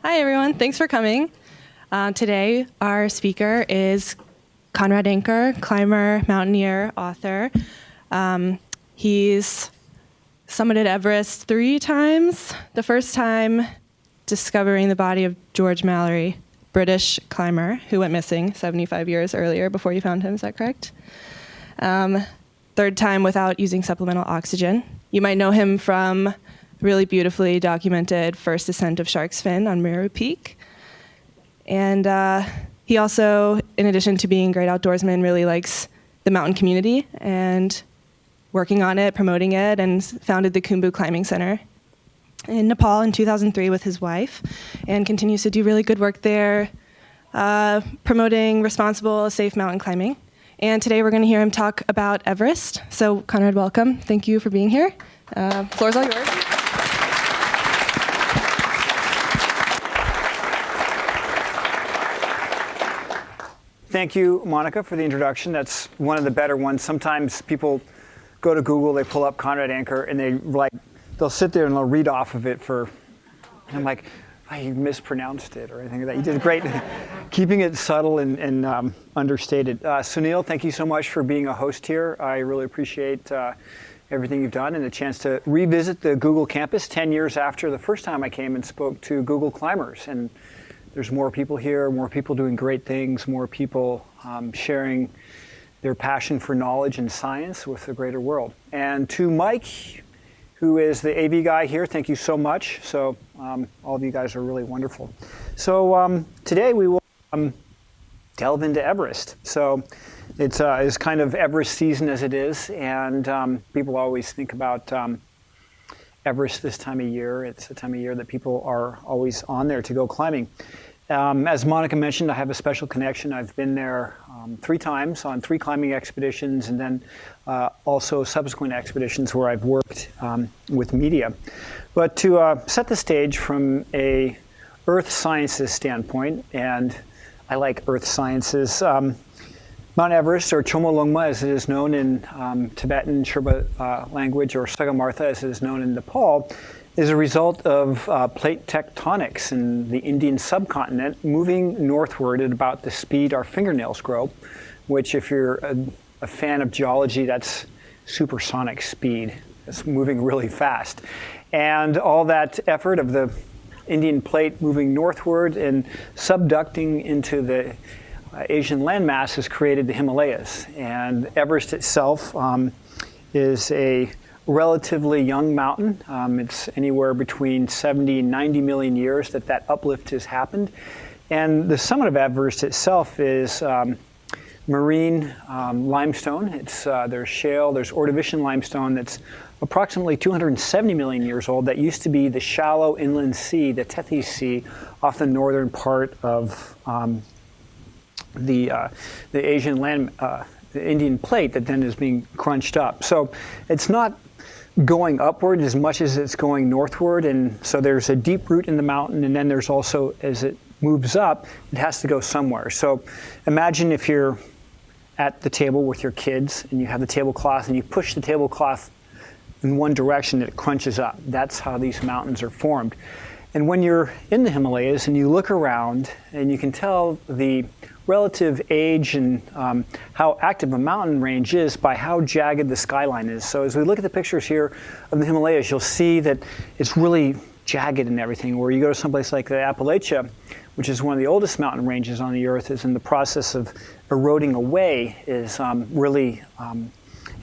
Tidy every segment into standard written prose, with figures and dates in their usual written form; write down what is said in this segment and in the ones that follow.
Hi, everyone. Thanks for coming. Today, our speaker is Conrad Anker, climber, mountaineer, author. He's summited Everest 3 times. The first time discovering the body of George Mallory, British climber, who went missing 75 years earlier before you found him. Is that correct? Third time without using supplemental oxygen. You might know him from really beautifully documented first ascent of Shark's Fin on Meru Peak. And he also, in addition to being a great outdoorsman, really likes the mountain community and working on it, promoting it, and founded the Khumbu Climbing Center in Nepal in 2003 with his wife, and continues to do really good work there, promoting responsible, safe mountain climbing. And today we're going to hear him talk about Everest. So Conrad, welcome. Thank you for being here. Floor's all yours. Thank you, Monica, for the introduction. That's one of the better ones. Sometimes people go to Google, they pull up Conrad Anker, and they'll sit there and they'll read off of it and I'm like, oh, you mispronounced it or anything like that. You did great keeping it subtle and understated. Sunil, thank you so much for being a host here. I really appreciate everything you've done and the chance to revisit the Google campus 10 years after the first time I came and spoke to Google climbers. And there's more people here, more people doing great things, more people sharing their passion for knowledge and science with the greater world. And to Mike, who is the AV guy here, thank you so much. So all of you guys are really wonderful. So today we will delve into Everest. So it's kind of Everest season as it is, and people always think about Everest this time of year. It's the time of year that people are always on there to go climbing. As Monica mentioned, I have a special connection. I've been there 3 times on 3 climbing expeditions, and then also subsequent expeditions where I've worked with media. But to set the stage from a earth sciences standpoint, and I like earth sciences, Mount Everest, or Chomolungma as it is known in Tibetan Sherpa language, or Sagarmatha as it is known in Nepal, is a result of plate tectonics in the Indian subcontinent moving northward at about the speed our fingernails grow, which if you're a fan of geology, that's supersonic speed. It's moving really fast. And all that effort of the Indian plate moving northward and subducting into the Asian landmass has created the Himalayas. And Everest itself is a relatively young mountain. It's anywhere between 70 and 90 million years that uplift has happened. And the summit of Everest itself is marine limestone. There's shale, there's Ordovician limestone that's approximately 270 million years old. That used to be the shallow inland sea, the Tethys Sea, off the northern part of the Asian land, the Indian plate that then is being crunched up. So it's not going upward as much as it's going northward, and so there's a deep root in the mountain, and then there's also, as it moves up, it has to go somewhere. So imagine if you're at the table with your kids and you have the tablecloth and you push the tablecloth in one direction, it crunches up. That's how these mountains are formed. And when you're in the Himalayas and you look around and you can tell the relative age and how active a mountain range is by how jagged the skyline is. So as we look at the pictures here of the Himalayas, you'll see that it's really jagged and everything. Where you go to someplace like the Appalachia, which is one of the oldest mountain ranges on the earth, is in the process of eroding away, is really an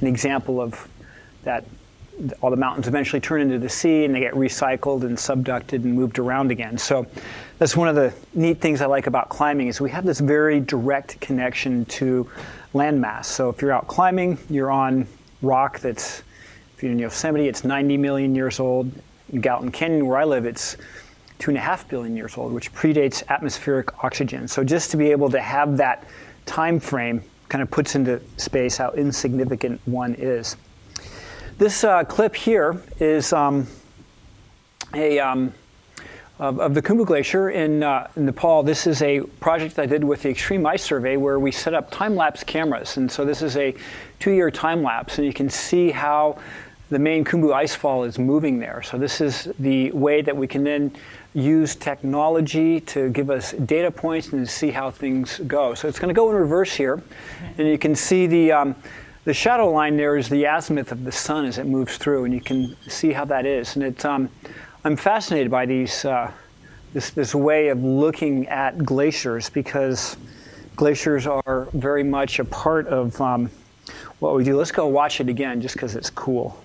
example of that. All the mountains eventually turn into the sea and they get recycled and subducted and moved around again. So that's one of the neat things I like about climbing, is we have this very direct connection to landmass. So if you're out climbing, you're on rock that's, if you're in Yosemite, it's 90 million years old. In Gallatin Canyon, where I live, it's 2.5 billion years old, which predates atmospheric oxygen. So just to be able to have that time frame kind of puts into space how insignificant one is. This clip here is of the Khumbu Glacier in Nepal. This is a project I did with the Extreme Ice Survey where we set up time-lapse cameras. And so this is a 2-year time-lapse, and you can see how the main Khumbu Icefall is moving there. So this is the way that we can then use technology to give us data points and to see how things go. So it's going to go in reverse here. And you can see the shadow line there is the azimuth of the sun as it moves through, and you can see how that is. And it's, I'm fascinated by these, this way of looking at glaciers, because glaciers are very much a part of what we do. Let's go watch it again just because it's cool.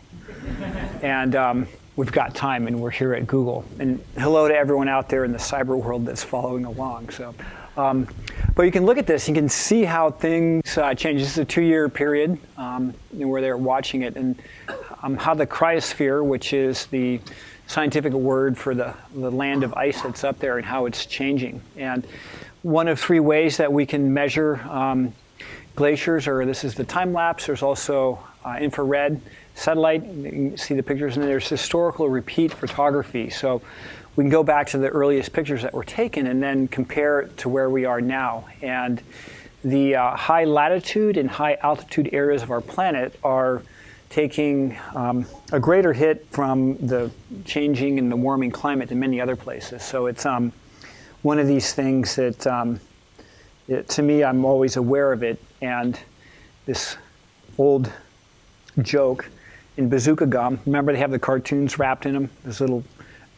And we've got time, and we're here at Google. And hello to everyone out there in the cyber world that's following along. So, but you can look at this. You can see how things change. This is a 2-year period where they're watching it, and how the cryosphere, which is the scientific word for the land of ice that's up there, and how it's changing. And one of 3 ways that we can measure glaciers, or this is the time lapse. There's also infrared satellite. You can see the pictures, and there's historical repeat photography. So we can go back to the earliest pictures that were taken and then compare it to where we are now. And the high latitude and high altitude areas of our planet are taking a greater hit from the changing and the warming climate than many other places. So it's one of these things that, to me, I'm always aware of it. And this old joke in bazooka gum, remember they have the cartoons wrapped in them, those little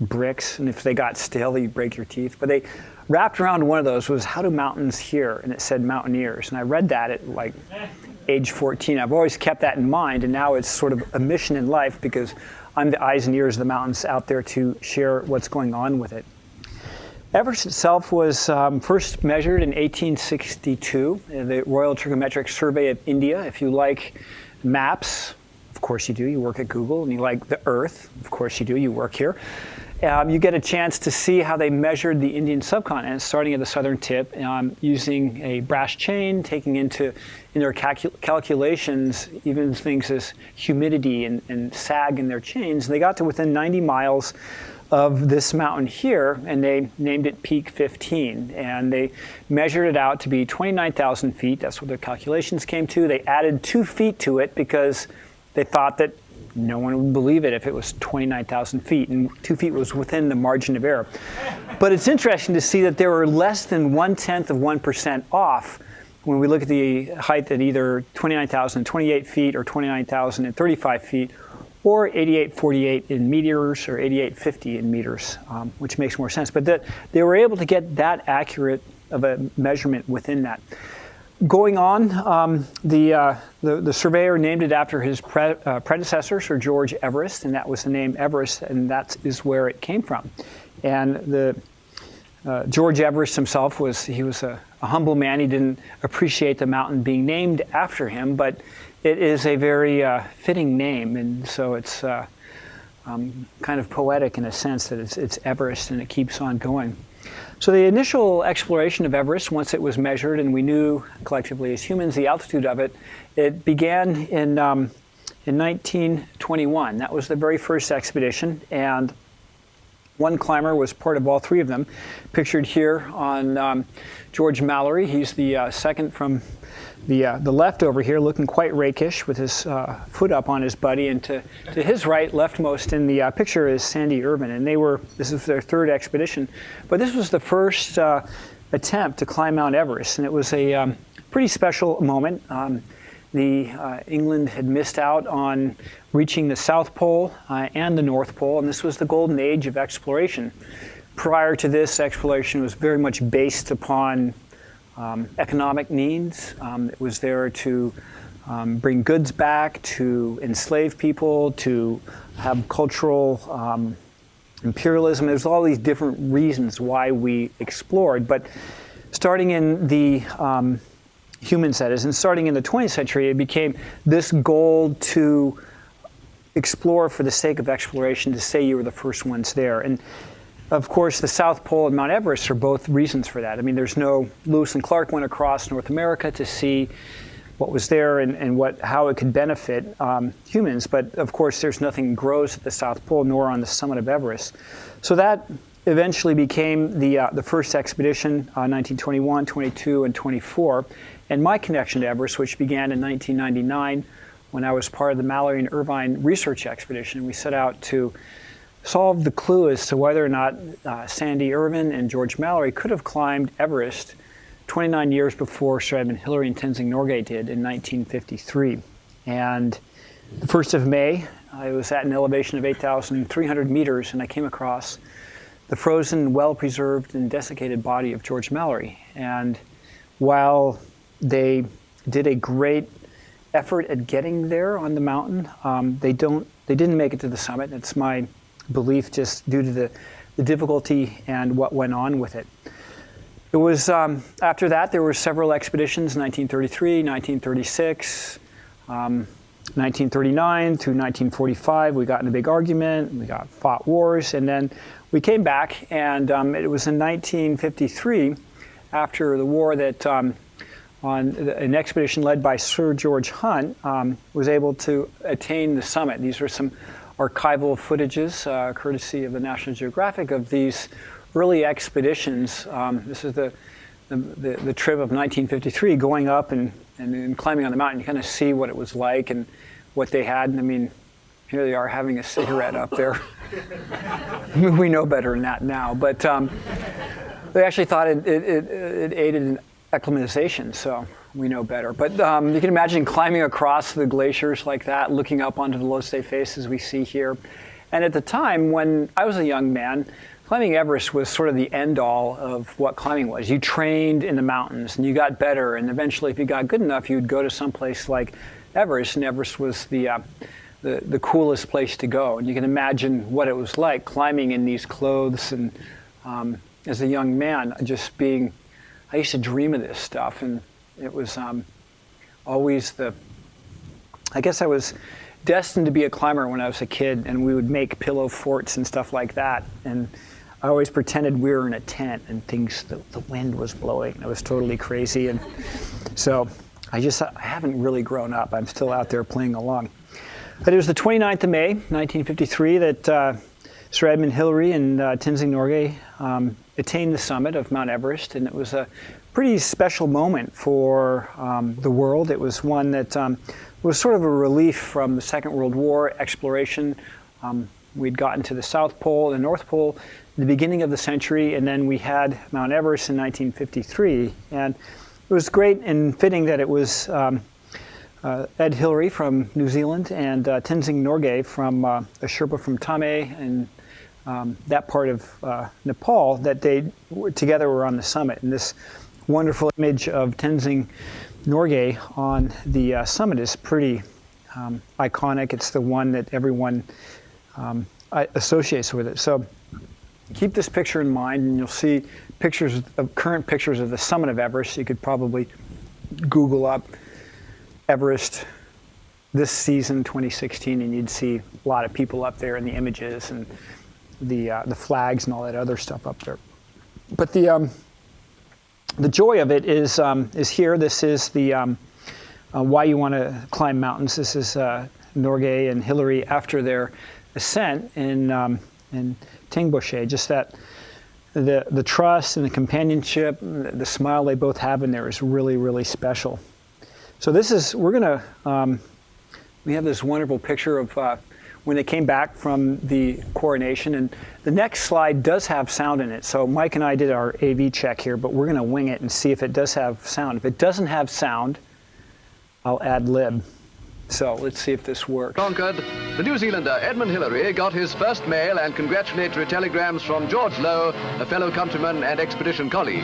bricks, and if they got stale, you break your teeth. But they wrapped around one of those was, "How do mountains hear?" And it said Mountaineers. And I read that at like age 14. I've always kept that in mind, and now it's sort of a mission in life, because I'm the eyes and ears of the mountains out there to share what's going on with it. Everest itself was first measured in 1862, the Royal Trigonometric Survey of India. If you like maps, of course you do, you work at Google, and you like the Earth, of course you do, you work here. You get a chance to see how they measured the Indian subcontinent, starting at the southern tip, using a brass chain, taking in their calculations even things as humidity and sag in their chains. And they got to within 90 miles of this mountain here, and they named it Peak 15. And they measured it out to be 29,000 feet. That's what their calculations came to. They added 2 feet to it because they thought that no one would believe it if it was 29,000 feet, and 2 feet was within the margin of error. But it's interesting to see that they were less than 1/10 of 1% off when we look at the height at either 29,028 feet or 29,035 feet, or 8848 in meters or 8850 in meters, which makes more sense. But they were able to get that accurate of a measurement within that. Going on, the surveyor named it after his predecessor, Sir George Everest, and that was the name Everest, and that is where it came from. And George Everest himself was a humble man. He didn't appreciate the mountain being named after him, but it is a very fitting name, and so it's kind of poetic in a sense that it's Everest, and it keeps on going. So the initial exploration of Everest, once it was measured and we knew collectively as humans the altitude of it, it began in 1921. That was the very first expedition, and one climber was part of all 3 of them. Pictured here on George Mallory. He's the second from the left over here, looking quite rakish with his foot up on his buddy, and to his right, leftmost in the picture, is Sandy Irvin, and this is their 3rd expedition, but this was the first attempt to climb Mount Everest, and it was a pretty special moment. England had missed out on reaching the South Pole and the North Pole, and this was the golden age of exploration. Prior to this, exploration was very much based upon economic needs. It was there to bring goods back, to enslave people, to have cultural imperialism. There's all these different reasons why we explored. But starting in the humans, that is, and starting in the 20th century, it became this goal to explore for the sake of exploration, to say you were the first ones there. And of course, the South Pole and Mount Everest are both reasons for that. I mean, there's no Lewis and Clark went across North America to see what was there and how it could benefit humans. But of course, there's nothing grows at the South Pole nor on the summit of Everest. So that eventually became the first expedition, 1921, 22, and 24. And my connection to Everest, which began in 1999, when I was part of the Mallory and Irvine research expedition. We set out to solve the clue as to whether or not Sandy Irvine and George Mallory could have climbed Everest 29 years before Sir Edmund Hillary and Tenzing Norgay did in 1953. And the 1st of May, I was at an elevation of 8,300 meters, and I came across the frozen, well-preserved, and desiccated body of George Mallory. And while they did a great effort at getting there on the mountain, they didn't make it to the summit. It's my belief, just due to the difficulty and what went on with it. It was after that there were several expeditions, 1933, 1936, 1939 through 1945. We got in a big argument, we fought wars, and then we came back, and it was in 1953, after the war, that on an expedition led by Sir George Hunt was able to attain the summit. These are some archival footages, courtesy of the National Geographic, of these early expeditions. This is the trip of 1953, going up and climbing on the mountain. You kind of see what it was like and what they had. And I mean, here they are having a cigarette up there. We know better than that now, but they actually thought it aided in acclimatization, so we know better. But you can imagine climbing across the glaciers like that, looking up onto the Lhotse faces we see here. And at the time, when I was a young man, climbing Everest was sort of the end-all of what climbing was. You trained in the mountains, and you got better, and eventually, if you got good enough, you'd go to some place like Everest, and Everest was the coolest place to go. And you can imagine what it was like climbing in these clothes, and as a young man, I used to dream of this stuff, and it was always I guess I was destined to be a climber when I was a kid, and we would make pillow forts and stuff like that. And I always pretended we were in a tent and the wind was blowing. I was totally crazy. And so I haven't really grown up. I'm still out there playing along. But it was the 29th of May, 1953, that Sir Edmund Hillary and Tenzing Norgay attained the summit of Mount Everest. And it was a pretty special moment for the world. It was one that was sort of a relief from the Second World War exploration. We'd gotten to the South Pole and the North Pole at the beginning of the century, and then we had Mount Everest in 1953. And it was great and fitting that it was Ed Hillary from New Zealand and Tenzing Norgay from a Sherpa from Tame and that part of Nepal, that they together were on the summit. And this wonderful image of Tenzing Norgay on the summit is pretty iconic. It's the one that everyone associates with it. So keep this picture in mind, and you'll see current pictures of the summit of Everest. You could probably Google up Everest this season, 2016, and you'd see a lot of people up there in the images and the flags and all that other stuff up there. But the joy of it is here. This is the why you want to climb mountains. This is Norgay and Hillary after their ascent in Tingboshe. Just that the trust and the companionship, the smile they both have in there is really, really special. So we have this wonderful picture of when they came back from the coronation, and the next slide does have sound in it. So Mike and I did our AV check here, but we're going to wing it and see if it does have sound. If it doesn't have sound, I'll ad lib. So let's see if this works. Conquered, the New Zealander Edmund Hillary got his first mail and congratulatory telegrams from George Lowe, a fellow countryman and expedition colleague.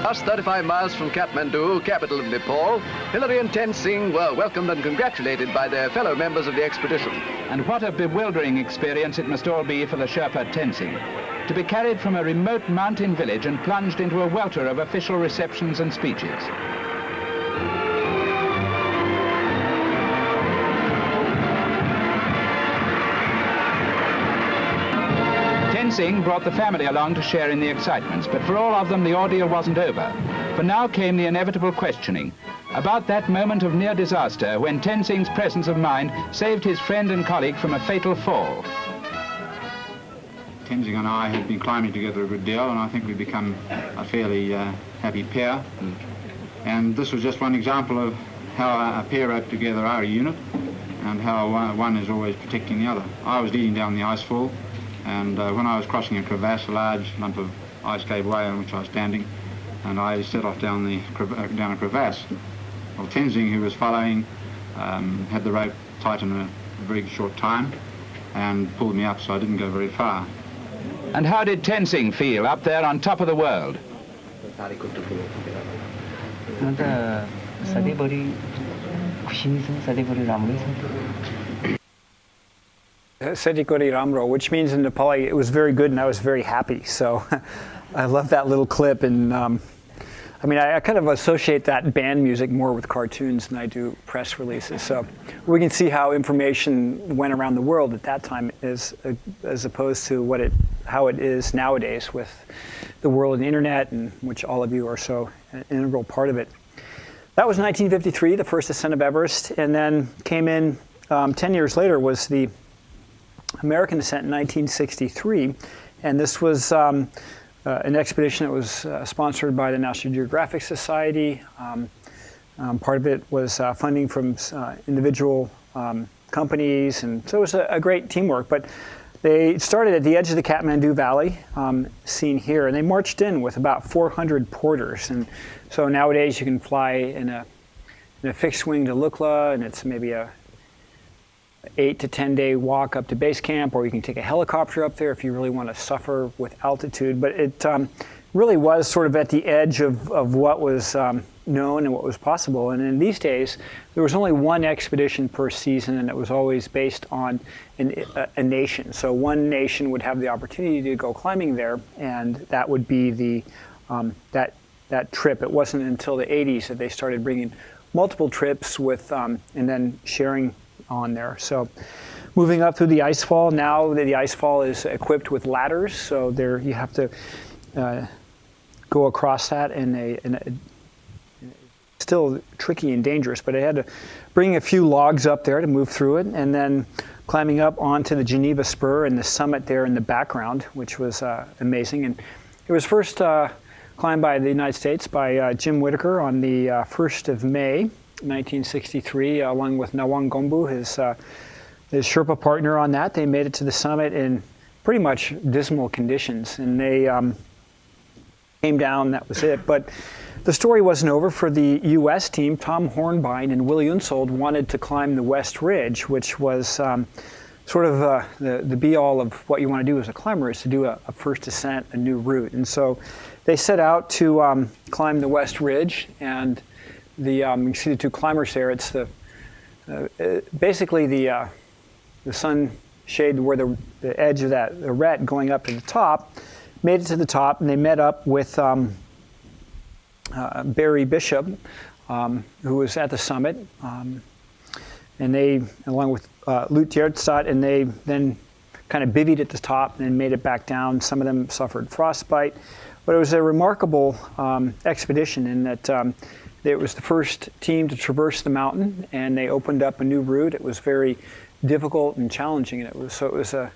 Just 35 miles from Kathmandu, capital of Nepal, Hillary and Tenzing were welcomed and congratulated by their fellow members of the expedition. And what a bewildering experience it must all be for the Sherpa Tenzing, to be carried from a remote mountain village and plunged into a welter of official receptions and speeches. Tenzing brought the family along to share in the excitements, but for all of them the ordeal wasn't over. For now came the inevitable questioning about that moment of near disaster when Tenzing's presence of mind saved his friend and colleague from a fatal fall. Tenzing and I had been climbing together a good deal, and I think we've become a fairly happy pair. And this was just one example of how a pair up together are a unit. and how one is always protecting the other. I was leading down the icefall, and when I was crossing a crevasse, a large lump of ice gave way on which I was standing, and I set off down a crevasse. Well, Tenzing, who was following, had the rope tight in a very short time and pulled me up, so I didn't go very far. And how did Tenzing feel up there on top of the world? Sedikori Ramro, which means in Nepali it was very good and I was very happy. So I love that little clip, and I mean, I kind of associate that band music more with cartoons than I do press releases. So we can see how information went around the world at that time as opposed to how it is nowadays with the world and the internet, and which all of you are so an integral part of it. That was 1953, the first ascent of Everest, and then came in 10 years later was the American ascent in 1963, and this was an expedition that was sponsored by the National Geographic Society. Part of it was funding from individual companies, and so it was a great teamwork. But they started at the edge of the Kathmandu Valley, seen here, and they marched in with about 400 porters. And so nowadays you can fly in a fixed wing to Lukla, and it's maybe a 8 to 10 day walk up to base camp, or you can take a helicopter up there if you really want to suffer with altitude. But it really was sort of at the edge of what was known and what was possible. And in these days, there was only one expedition per season, and it was always based on a nation. So one nation would have the opportunity to go climbing there, and that would be the that trip. It wasn't until the 80s that they started bringing multiple trips with and then sharing on there. So moving up through the Icefall, now the Icefall is equipped with ladders, so there you have to go across that in a still tricky and dangerous, but I had to bring a few logs up there to move through it, and then climbing up onto the Geneva Spur and the summit there in the background, which was amazing. And it was first climbed by the United States by Jim Whitaker on the 1st of May 1963, along with Nawang Gombu, his Sherpa partner on that. They made it to the summit in pretty much dismal conditions, and they came down, that was it. But the story wasn't over for the U.S. team. Tom Hornbein and Willie Unsold wanted to climb the West Ridge, which was sort of the be-all of what you want to do as a climber, is to do a first ascent, a new route. And so they set out to climb the West Ridge, and you can see the two climbers there. It's basically the sun shade where the edge of that arête going up to the top. Made it to the top, and they met up with Barry Bishop, who was at the summit, and they, along with Lut Gjerstad, and they then kind of bivvied at the top and then made it back down. Some of them suffered frostbite, but it was a remarkable expedition in that it was the first team to traverse the mountain, and they opened up a new route. It was very difficult and challenging, and it was a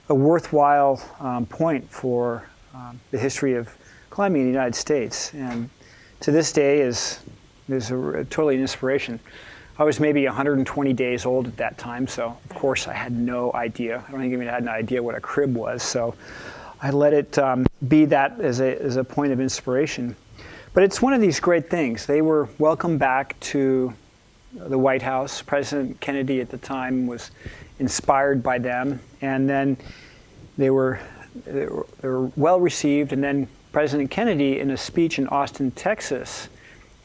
worthwhile point for the history of climbing in the United States, and to this day is totally an inspiration. I was maybe 120 days old at that time, so of course I had no idea. I don't think I even had an idea what a crib was, so I let it be that as a point of inspiration. But it's one of these great things. They were welcomed back to the White House. President Kennedy at the time was inspired by them, and then they were well received. And then President Kennedy, in a speech in Austin, Texas,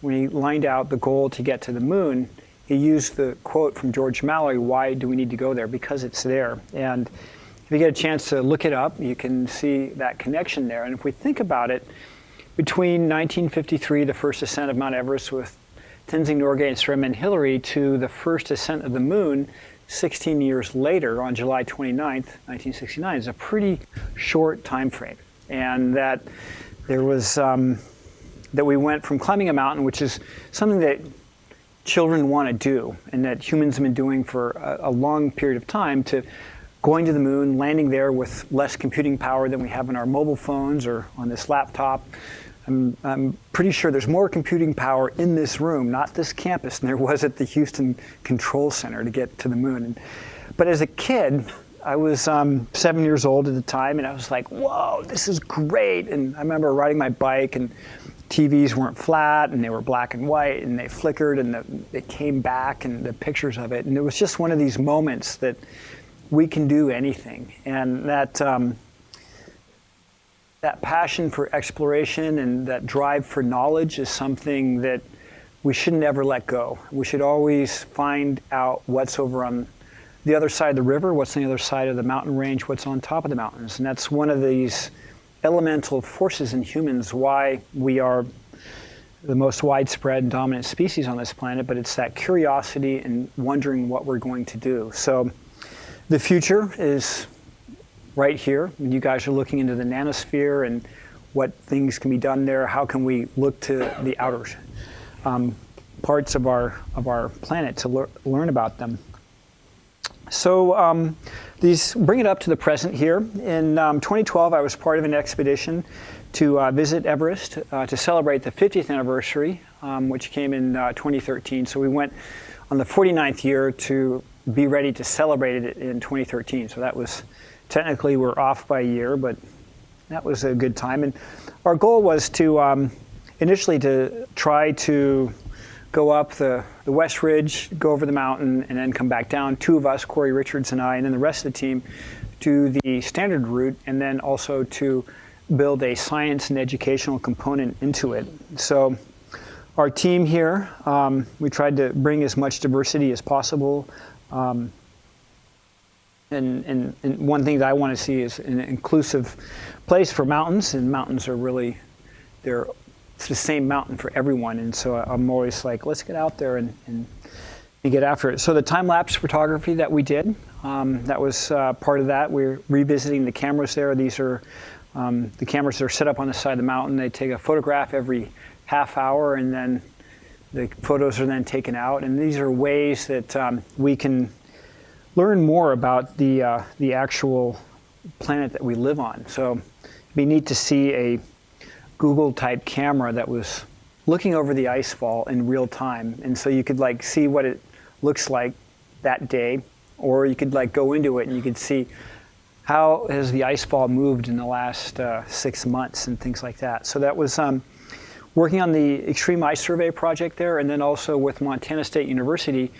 when he lined out the goal to get to the moon, he used the quote from George Mallory, "Why do we need to go there? Because it's there." And if you get a chance to look it up, you can see that connection there. And if we think about it, between 1953, the first ascent of Mount Everest with Tenzing Norgay and Sir Edmund Hillary, to the first ascent of the moon 16 years later on July 29th, 1969, is a pretty short time frame. And that there was, that we went from climbing a mountain, which is something that children want to do and that humans have been doing for a long period of time, to going to the moon, landing there with less computing power than we have in our mobile phones or on this laptop, I'm pretty sure there's more computing power in this room, not this campus, than there was at the Houston Control Center to get to the moon. But as a kid, I was 7 years old at the time, and I was like, whoa, this is great. And I remember riding my bike, and TVs weren't flat, and they were black and white, and they flickered, and they came back, and the pictures of it. And it was just one of these moments that we can do anything. And that passion for exploration and that drive for knowledge is something that we should never let go. We should always find out what's over on the other side of the river, what's on the other side of the mountain range, what's on top of the mountains. And that's one of these elemental forces in humans, why we are the most widespread and dominant species on this planet, but it's that curiosity and wondering what we're going to do. So the future is right here. You guys are looking into the nanosphere and what things can be done there. How can we look to the outer parts of our planet to learn about them? So these bring it up to the present here. In 2012, I was part of an expedition to visit Everest to celebrate the 50th anniversary, which came in 2013. So we went on the 49th year to be ready to celebrate it in 2013. So that was technically we're off by a year, but that was a good time. And our goal was to initially to try to go up the West Ridge, go over the mountain, and then come back down. Two of us, Corey Richards and I, and then the rest of the team, do the standard route, and then also to build a science and educational component into it. So our team here, we tried to bring as much diversity as possible. And one thing that I want to see is an inclusive place for mountains, and mountains are really, it's the same mountain for everyone. And so I'm always like, let's get out there and get after it. So the time-lapse photography that we did, that was part of that. We're revisiting the cameras there. These are the cameras that are set up on the side of the mountain. They take a photograph every half hour, and then the photos are then taken out. And these are ways that we can learn more about the actual planet that we live on. So it'd be neat to see a Google-type camera that was looking over the icefall in real time, and so you could like see what it looks like that day, or you could like go into it and you could see how has the icefall moved in the last 6 months and things like that. So that was working on the Extreme Ice Survey project there, and then also with Montana State University,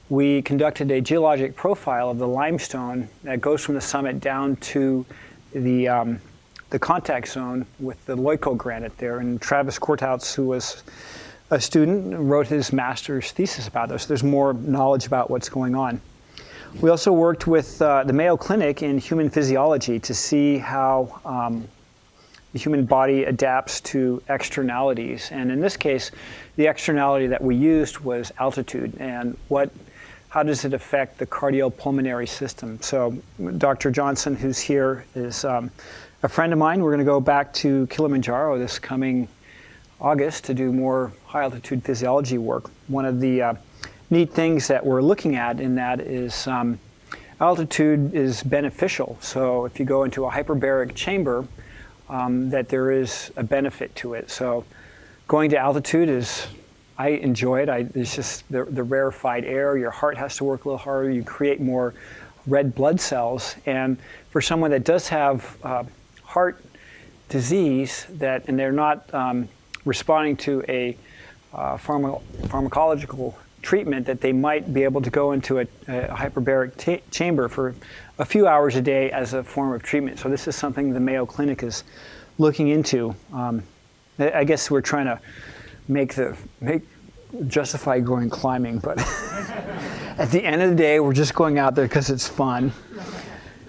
we conducted a geologic profile of the limestone that goes from the summit down to the contact zone with the Loico granite there. And Travis Courthouse, who was a student, wrote his master's thesis about this. There's more knowledge about what's going on. We also worked with the Mayo Clinic in human physiology to see how the human body adapts to externalities. And in this case, the externality that we used was altitude and how does it affect the cardiopulmonary system. So Dr. Johnson, who's here, is a friend of mine. We're going to go back to Kilimanjaro this coming August to do more high altitude physiology work. One of the neat things that we're looking at in that is altitude is beneficial. So if you go into a hyperbaric chamber, that there is a benefit to it. So going to altitude I enjoy it. It's just the rarefied air. Your heart has to work a little harder. You create more red blood cells. And for someone that does have heart disease, and they're not responding to a pharmacological treatment, that they might be able to go into a hyperbaric chamber for a few hours a day as a form of treatment. So this is something the Mayo Clinic is looking into. I guess we're trying to justify going climbing, but at the end of the day, we're just going out there because it's fun.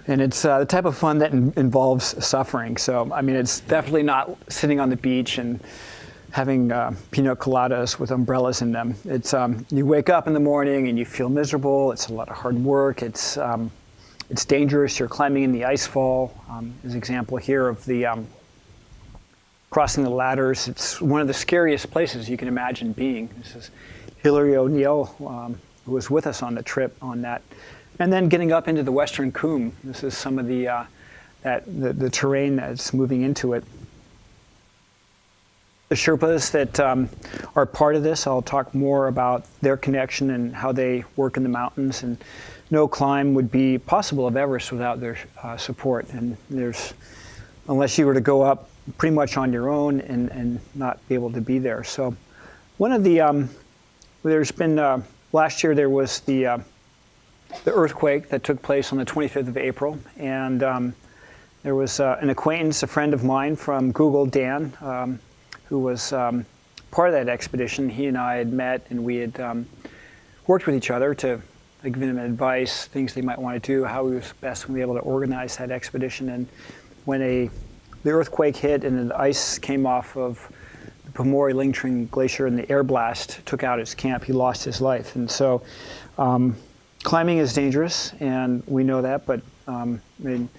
And it's the type of fun that involves suffering. So, I mean, it's definitely not sitting on the beach and having pina coladas with umbrellas in them. It's you wake up in the morning and you feel miserable. It's a lot of hard work. It's dangerous. You're climbing in the icefall. There's an example here of the crossing the ladders. It's one of the scariest places you can imagine being. This is Hillary O'Neill, who was with us on the trip on that. And then getting up into the Western Coombe. This is some of the, the terrain that's moving into it. the Sherpas that are part of this. I'll talk more about their connection and how they work in the mountains. And no climb would be possible of Everest without their support. And unless you were to go up pretty much on your own and not be able to be there. So one of the, there's been, last year there was the earthquake that took place on the 25th of April. And there was an acquaintance, a friend of mine from Google, Dan, who was part of that expedition. He and I had met, and we had worked with each other to give him advice, things they might want to do, how he was best going to be able to organize that expedition. And when the earthquake hit and the ice came off of the Pomori Lingtring Glacier and the air blast took out his camp, he lost his life. And so climbing is dangerous, and we know that, but I'd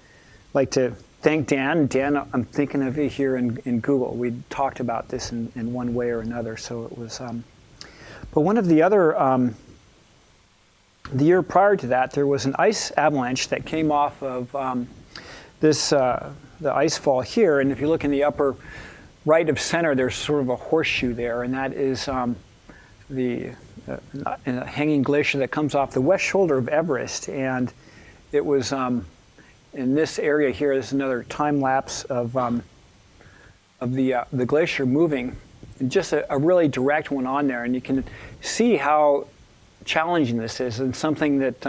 like to thank Dan. Dan, I'm thinking of you here in Google. We talked about this in one way or another. So it was, but one of the other, the year prior to that, there was an ice avalanche that came off of the Icefall here. And if you look in the upper right of center, there's sort of a horseshoe there, and that is the hanging glacier that comes off the west shoulder of Everest. And it was in this area here. There's another time lapse of the glacier moving, and just a really direct one on there. And you can see how challenging this is, and something that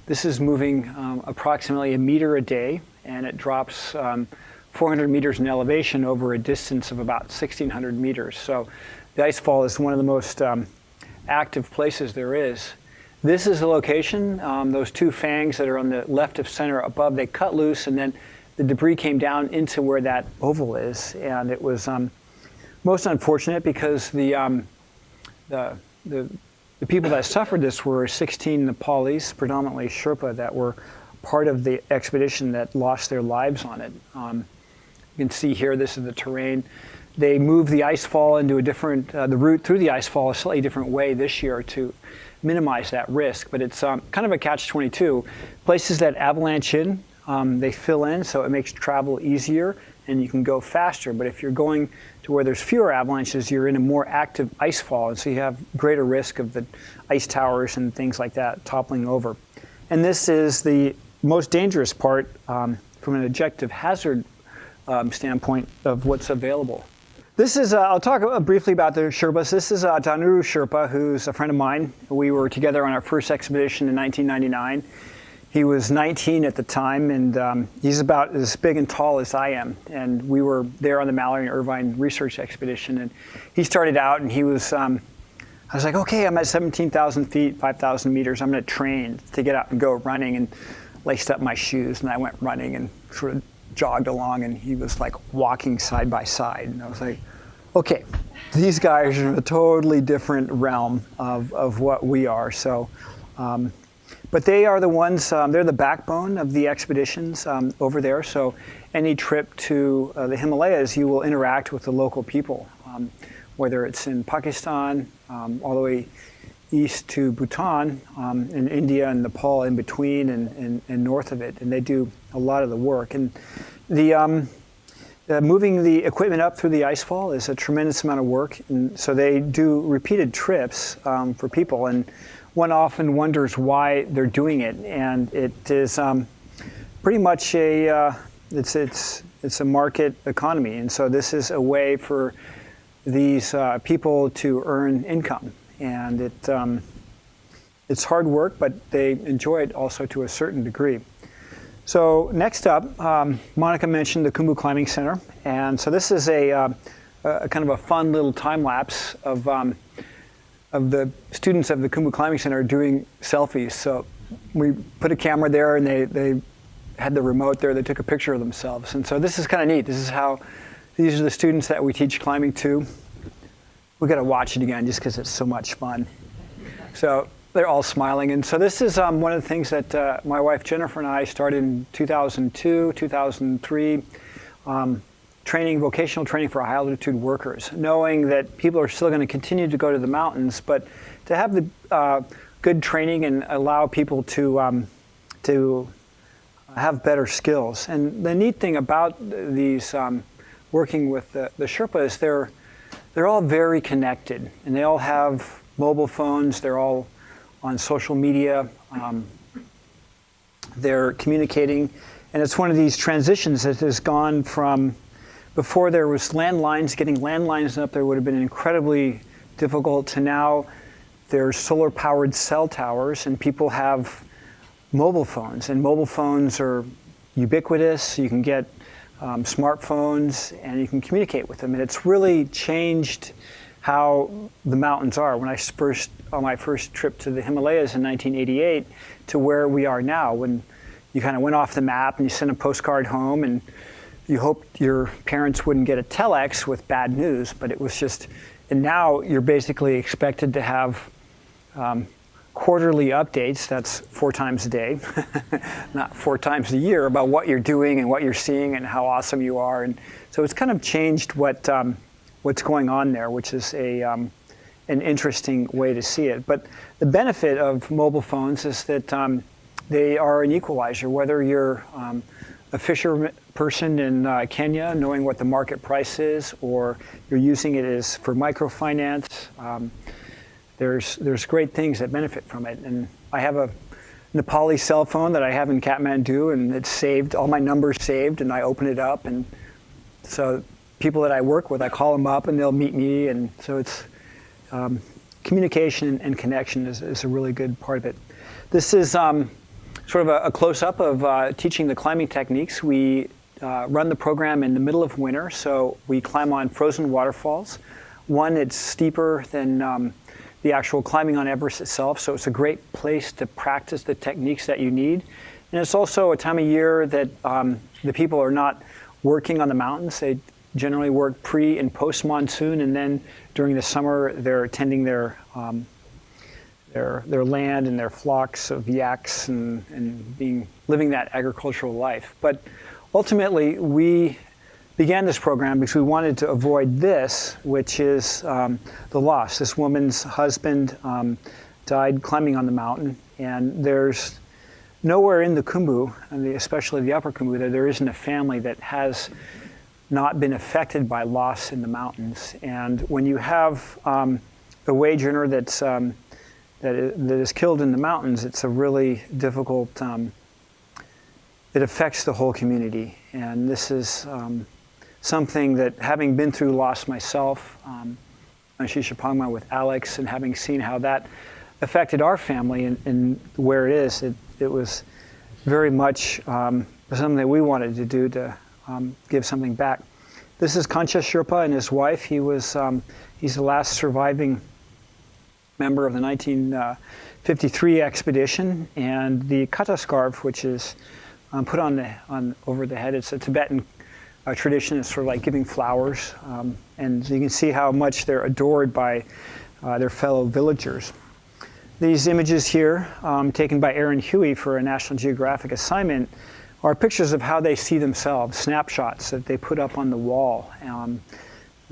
this is moving approximately 1 meter a day, and it drops 400 meters in elevation over a distance of about 1,600 meters. So the Icefall is one of the most active places there is. This is the location. Those two fangs that are on the left of center above, they cut loose, and then the debris came down into where that oval is. And it was most unfortunate because the people that suffered this were 16 Nepalis, predominantly Sherpa, that were part of the expedition that lost their lives on it. You can see here, this is the terrain. They moved the Icefall into a different, the route through the Icefall a slightly different way this year to minimize that risk, but it's kind of a catch-22. Places that avalanche in, they fill in, so it makes travel easier and you can go faster. But if you're going to where there's fewer avalanches, you're in a more active Icefall, and so you have greater risk of the ice towers and things like that toppling over. And this is the most dangerous part from an objective hazard standpoint of what's available. This is, I'll talk briefly about the Sherpas. This is Danuru Sherpa, who's a friend of mine. We were together on our first expedition in 1999. He was 19 at the time, and he's about as big and tall as I am. And we were there on the Mallory and Irvine research expedition. And he started out, and he was, I was like, okay, I'm at 17,000 feet, 5,000 meters. I'm going to train to get out and go running, and laced up my shoes. And I went running and sort of jogged along, and he was like walking side by side. And I was like, okay, these guys are in a totally different realm of what we are. So, but they are the ones, they're the backbone of the expeditions over there. So any trip to the Himalayas, you will interact with the local people, whether it's in Pakistan, all the way east to Bhutan, in India and Nepal in between, and north of it. And they do a lot of the work. And the moving the equipment up through the Icefall is a tremendous amount of work, and so they do repeated trips for people, and one often wonders why they're doing it, and it is pretty much it's a market economy, and so this is a way for these people to earn income, and it's hard work, but they enjoy it also to a certain degree. So next up, Monica mentioned the Khumbu Climbing Center, and so this is a kind of a fun little time lapse of the students of the Khumbu Climbing Center doing selfies. So we put a camera there, and they had the remote there. They took a picture of themselves, and so this is kind of neat. This is how these are the students that we teach climbing to. We got to watch it again just because it's so much fun. So they're all smiling. And so this is one of the things that my wife Jennifer and I started in 2002, 2003, vocational training for high altitude workers, knowing that people are still going to continue to go to the mountains, but to have the good training and allow people to have better skills. And the neat thing about these working with the Sherpas, they're they're all very connected, and they all have mobile phones. They're all on social media. They're communicating, and it's one of these transitions that has gone from before there was landlines. Getting landlines up there would have been incredibly difficult, to now there's solar-powered cell towers, and people have mobile phones, and mobile phones are ubiquitous. You can get smartphones, and you can communicate with them, and it's really changed how the mountains are. When I on my first trip to the Himalayas in 1988 to where we are now, when you kind of went off the map and you sent a postcard home and you hoped your parents wouldn't get a telex with bad news, but it was just, and now you're basically expected to have quarterly updates. That's 4 times a day, not 4 times a year, about what you're doing and what you're seeing and how awesome you are. And so it's kind of changed what's going on there, which is an interesting way to see it. But the benefit of mobile phones is that they are an equalizer. Whether you're a fisher person in Kenya, knowing what the market price is, or you're using it as for microfinance, there's great things that benefit from it. And I have a Nepali cell phone that I have in Kathmandu, and it's saved, all my numbers saved, and I open it up, and so people that I work with, I call them up and they'll meet me, and so it's communication and connection is a really good part of it. This is sort of a close-up of teaching the climbing techniques. We run the program in the middle of winter, so we climb on frozen waterfalls. One, it's steeper than the actual climbing on Everest itself, so it's a great place to practice the techniques that you need. And it's also a time of year that the people are not working on the mountains. They generally work pre and post monsoon, and then during the summer they're tending their land and their flocks of yaks and living that agricultural life. But ultimately, we began this program because we wanted to avoid this, which is the loss. This woman's husband died climbing on the mountain, and there's nowhere in the Khumbu, especially the upper Khumbu, there isn't a family that has not been affected by loss in the mountains. And when you have a wage earner that is killed in the mountains, it's a really difficult, it affects the whole community. And this is something that, having been through loss myself, on Shisha Pangma with Alex, and having seen how that affected our family and where it is, it was very much something that we wanted to do to give something back. This is Kancha Sherpa and his wife. He's the last surviving member of the 1953 expedition, and the kata scarf, which is put on over the head. It's a Tibetan tradition. It's sort of like giving flowers, and you can see how much they're adored by their fellow villagers. These images here, taken by Aaron Huey for a National Geographic assignment, are pictures of how they see themselves, snapshots that they put up on the wall,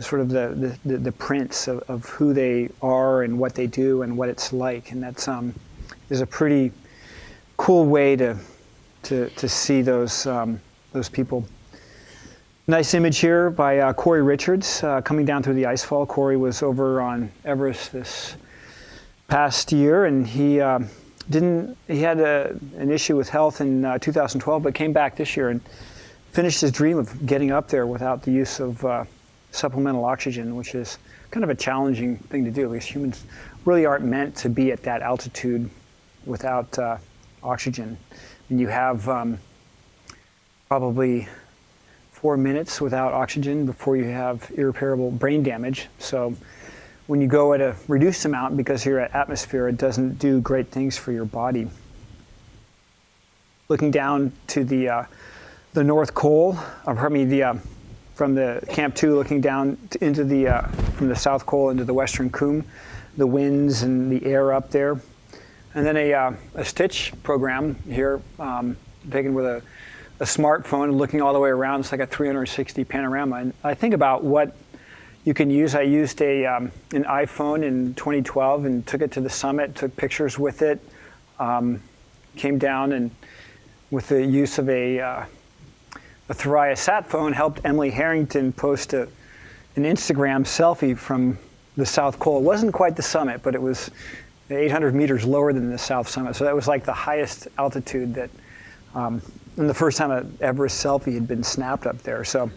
sort of the prints of who they are and what they do and what it's like. And that's is a pretty cool way to see those people. Nice image here by Corey Richards coming down through the Icefall. Corey was over on Everest this past year, and he had an issue with health in 2012, but came back this year and finished his dream of getting up there without the use of supplemental oxygen, which is kind of a challenging thing to do, because humans really aren't meant to be at that altitude without oxygen. And you have probably 4 minutes without oxygen before you have irreparable brain damage. So when you go at a reduced amount, because you're at atmosphere, it doesn't do great things for your body. Looking down to the North Col, from the Camp 2, looking down into from the South Col into the Western Khum, the winds and the air up there. And then a stitch program here, taken with a smartphone, looking all the way around. It's like a 360 panorama. And I think about what you can use. I used an iPhone in 2012 and took it to the summit, took pictures with it, came down, and with the use of a Thuraya sat phone, helped Emily Harrington post a an Instagram selfie from the South Col. It wasn't quite the summit, but it was 800 meters lower than the South Summit. So that was like the highest altitude that, and the first time an Everest selfie had been snapped up there. So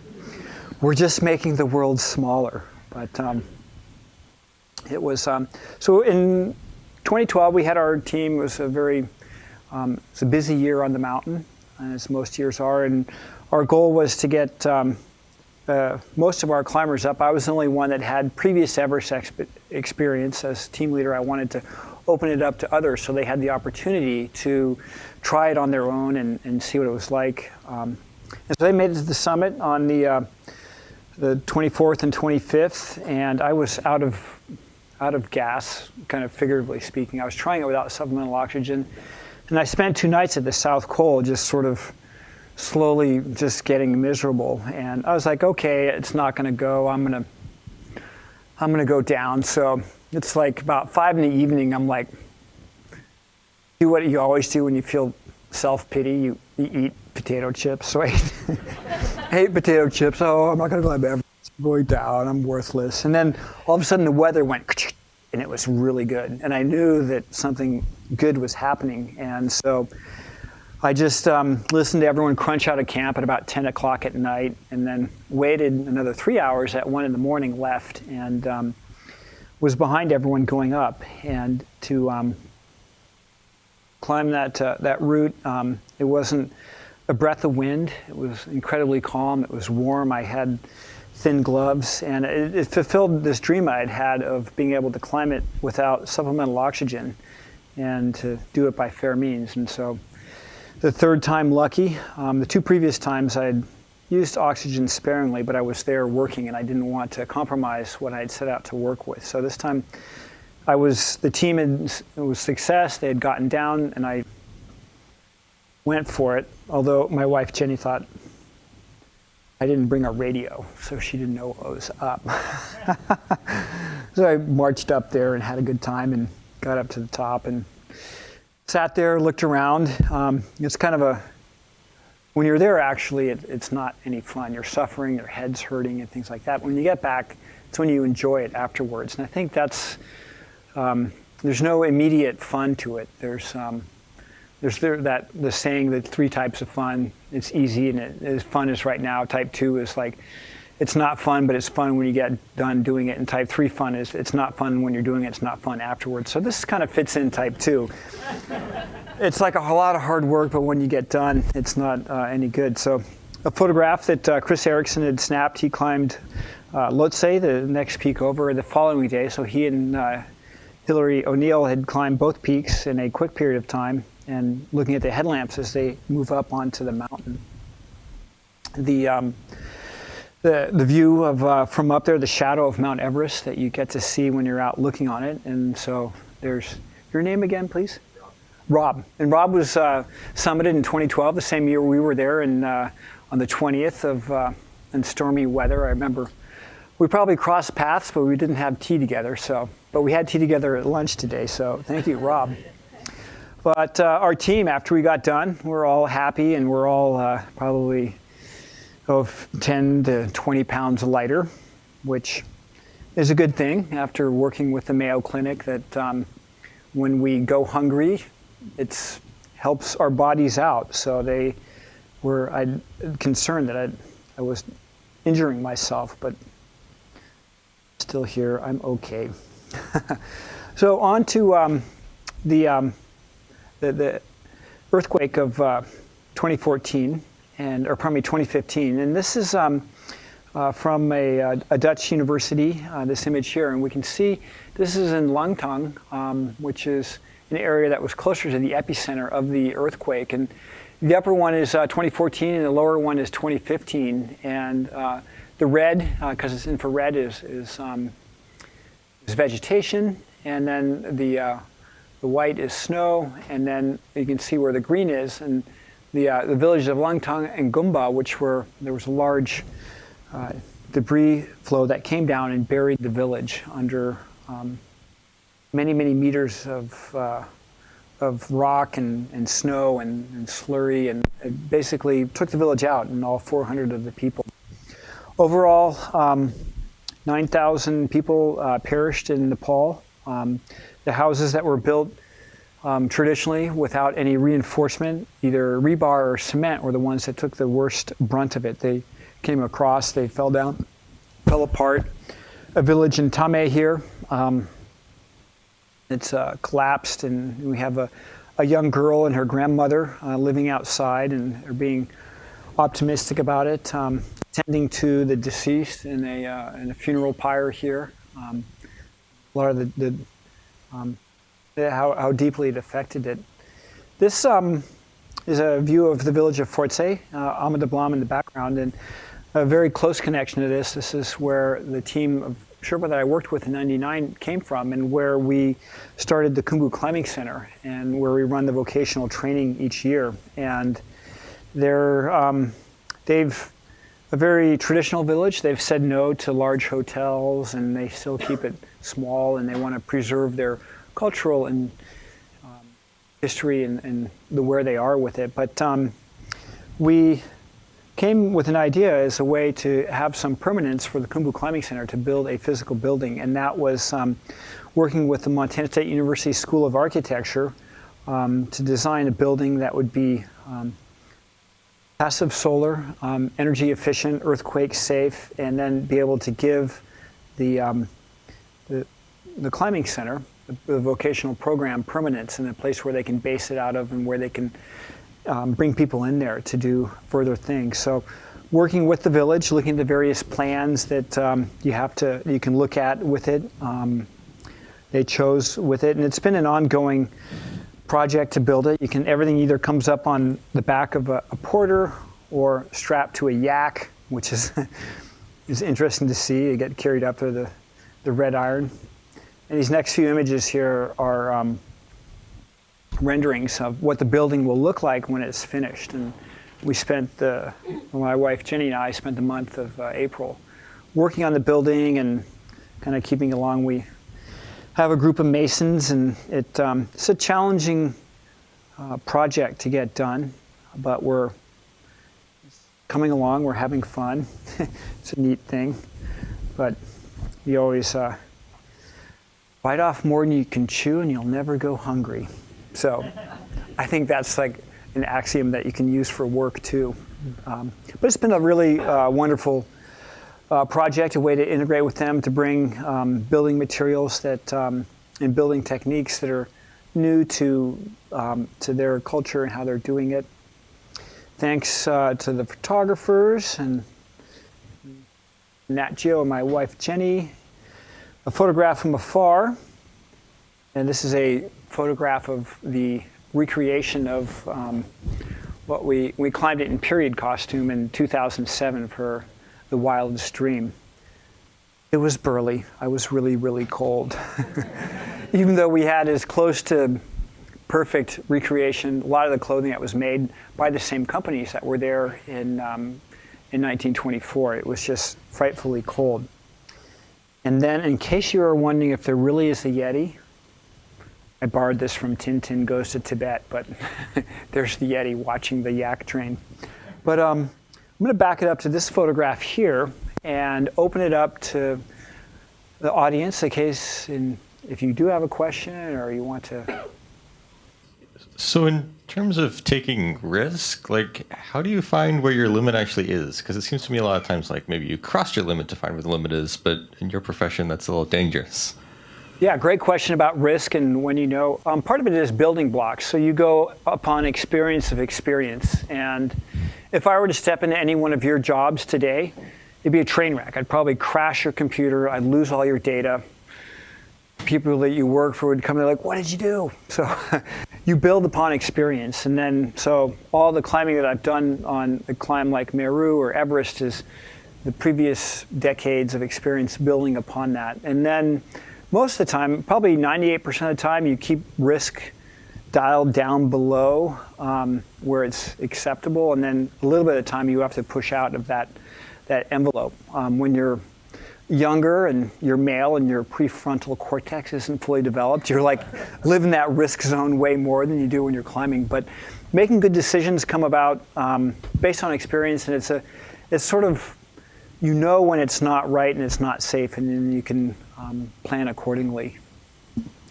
we're just making the world smaller. But it was, so in 2012, we had our team. It was a very, it's a busy year on the mountain, as most years are. And our goal was to get most of our climbers up. I was the only one that had previous Everest experience. As team leader, I wanted to open it up to others so they had the opportunity to try it on their own and see what it was like. And so they made it to the summit on the 24th and 25th, and I was out of gas, kind of figuratively speaking. I was trying it without supplemental oxygen, and I spent 2 nights at the South Col just sort of slowly just getting miserable. And I was like, okay, it's not going to go. I'm gonna go down. So it's like about 5 in the evening. I'm like, do what you always do when you feel self-pity. You eat potato chips. So I ate potato chips. Oh, I'm not going to climb Everest. I'm going down. I'm worthless. And then all of a sudden the weather went, and it was really good. And I knew that something good was happening. And so I just listened to everyone crunch out of camp at about 10 o'clock at night, and then waited another 3 hours at 1 in the morning, left, and was behind everyone going up. And to climb that route, it wasn't a breath of wind. It was incredibly calm. It was warm. I had thin gloves, and it fulfilled this dream I had had of being able to climb it without supplemental oxygen and to do it by fair means. And so the third time lucky. The 2 previous times I had used oxygen sparingly, but I was there working and I didn't want to compromise what I had set out to work with. So this time the team it was success. They had gotten down and I went for it. Although my wife Jenny thought I didn't bring a radio, so she didn't know what was up. So I marched up there and had a good time and got up to the top and sat there, looked around. It's kind of when you're there, actually, it's not any fun. You're suffering, your head's hurting and things like that. When you get back, it's when you enjoy it afterwards. And I think that's, there's no immediate fun to it. There's the saying that 3 types of fun. It's easy and fun is right now. Type 2 is like, it's not fun, but it's fun when you get done doing it. And type 3 fun is it's not fun when you're doing it, it's not fun afterwards. So this kind of fits in type 2. It's like a lot of hard work, but when you get done, it's not any good. So a photograph that Chris Erickson had snapped, he climbed Lhotse, the next peak over, the following day. So he and Hillary O'Neill had climbed both peaks in a quick period of time, and looking at the headlamps as they move up onto the mountain. The view of from up there, the shadow of Mount Everest that you get to see when you're out looking on it. And so there's your name again, please? Rob. And Rob was summited in 2012, the same year we were there, and on the 20th of in stormy weather. I remember we probably crossed paths, but we didn't have tea together. But we had tea together at lunch today. So thank you, Rob. But our team, after we got done, we're all happy, and we're all probably 10 to 20 pounds lighter, which is a good thing after working with the Mayo Clinic, that when we go hungry, it helps our bodies out. So I'm concerned that I was injuring myself, but still here, I'm okay. So on to the earthquake of 2014. Or pardon me, 2015. And this is from a Dutch university, this image here. And we can see this is in Langtang, which is an area that was closer to the epicenter of the earthquake. And the upper one is 2014, and the lower one is 2015. And the red, because it's infrared, is vegetation. And then the white is snow. And then you can see where the green is. And the villages of Langtang and Gumba, there was a large debris flow that came down and buried the village under many, many meters of rock and snow and slurry, and it basically took the village out and all 400 of the people. Overall, 9,000 people perished in Nepal. The houses that were built traditionally without any reinforcement, either rebar or cement, were the ones that took the worst brunt of it. They came across, they fell down, fell apart. A village in Tame here, it's collapsed, and we have a young girl and her grandmother living outside, and they're being optimistic about it, tending to the deceased in a funeral pyre here. A lot of how deeply it affected it. This is a view of the village of Fortse, Ama de Blam in the background, and a very close connection to this. This is where the team of Sherpa that I worked with in '99 came from, and where we started the Khumbu Climbing Center, and where we run the vocational training each year. And they've a very traditional village. They've said no to large hotels, and they still keep it small, and they want to preserve their cultural and history and the where they are with it. But we came with an idea as a way to have some permanence for the Khumbu Climbing Center, to build a physical building, and that was working with the Montana State University School of Architecture to design a building that would be passive solar, energy efficient, earthquake safe, and then be able to give the climbing center, the vocational program, permanence in a place where they can base it out of, and where they can bring people in there to do further things. So working with the village, looking at the various plans that you can look at with it. They chose with it, and it's been an ongoing project to build it. Everything either comes up on the back of a porter or strapped to a yak, which is is interesting to see. You get carried up to the red iron. And these next few images here are renderings of what the building will look like when it's finished. And we spent my wife Jenny and I spent the month of April working on the building and kind of keeping along. We have a group of masons, and it's a challenging project to get done, but we're coming along. We're having fun. It's a neat thing, but you always bite off more than you can chew, and you'll never go hungry. So I think that's like an axiom that you can use for work too. But it's been a really wonderful project, a way to integrate with them, to bring building materials and building techniques that are new to their culture and how they're doing it. Thanks to the photographers and Nat Geo and my wife Jenny. A photograph from afar, and this is a photograph of the recreation of what we climbed it in period costume in 2007 for the Wildest Dream. It was burly. I was really, really cold. Even though we had as close to perfect recreation, a lot of the clothing that was made by the same companies that were there in 1924. It was just frightfully cold. And then, in case you are wondering if there really is a Yeti, I borrowed this from Tintin Goes to Tibet, but there's the Yeti watching the yak train. But I'm going to back it up to this photograph here and open it up to the audience in case if you do have a question or you want to. So in terms of taking risk, how do you find where your limit actually is? Because it seems to me a lot of times maybe you cross your limit to find where the limit is, but in your profession that's a little dangerous. Yeah, great question about risk and when you know. Part of it is building blocks. So you go upon experience of experience. And if I were to step into any one of your jobs today, it'd be a train wreck. I'd probably crash your computer. I'd lose all your data. People that you work for would come in like, what did you do? So you build upon experience. And then, so all the climbing that I've done on a climb like Meru or Everest is the previous decades of experience building upon that. And then most of the time, probably 98% of the time, you keep risk dialed down below where it's acceptable. And then a little bit of the time, you have to push out of that envelope. When you're younger and you're male and your prefrontal cortex isn't fully developed, you're like living that risk zone way more than you do when you're climbing. But making good decisions come about based on experience, and it's sort of you know when it's not right and it's not safe, and then you can plan accordingly.